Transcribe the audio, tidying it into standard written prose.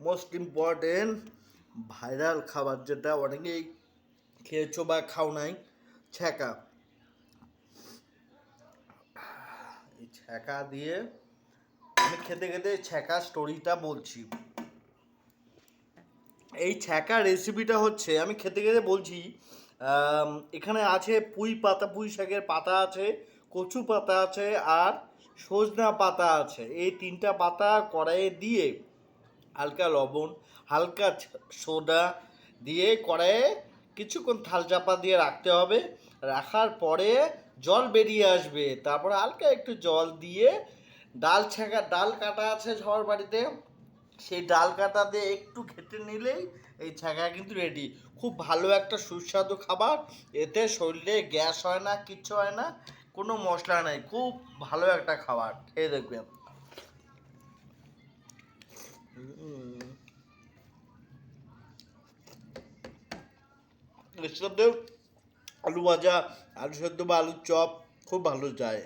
Most important viral খাবার, যেটা অনেকেই খেয়েছো বা খাও নাই, ছ্যাঁকা। এই ছ্যাঁকা দিয়ে আমি খেতে খেতে ছ্যাঁকা স্টোরিটা বলছি। এই ছ্যাঁকা রেসিপিটা হচ্ছে, আমি খেতে খেতে বলছি। এখানে আছে পুঁই শাকের পাতা আছে, কচু পাতা আছে, আর সজনা পাতা আছে। এই তিনটা পাতা কড়াইয়ে দিয়ে হালকা লবণ, হালকা সোডা দিয়ে কড়াইয়ে কিছুক্ষণ থাল চাপা দিয়ে রাখতে হবে। রাখার পরে জল বেরিয়ে আসবে, তারপরে হালকা একটু জল দিয়ে ডাল কাটা আছে সবার বাড়িতে, সেই ডাল কাটা দিয়ে একটু ঘেঁটে নিলেই এই ছ্যাঁকা কিন্তু রেডি। খুব ভালো একটা সুস্বাদু খাবার, এতে শরীরে গ্যাস হয় না, কিচ্ছু হয় না, কোনো মশলা নেই, খুব ভালো একটা খাবার, খেয়ে দেখবেন। এর সাথে আলু ভাজা, আলু সেদ্ধ বা আলুর চপ খুব ভালো যায়।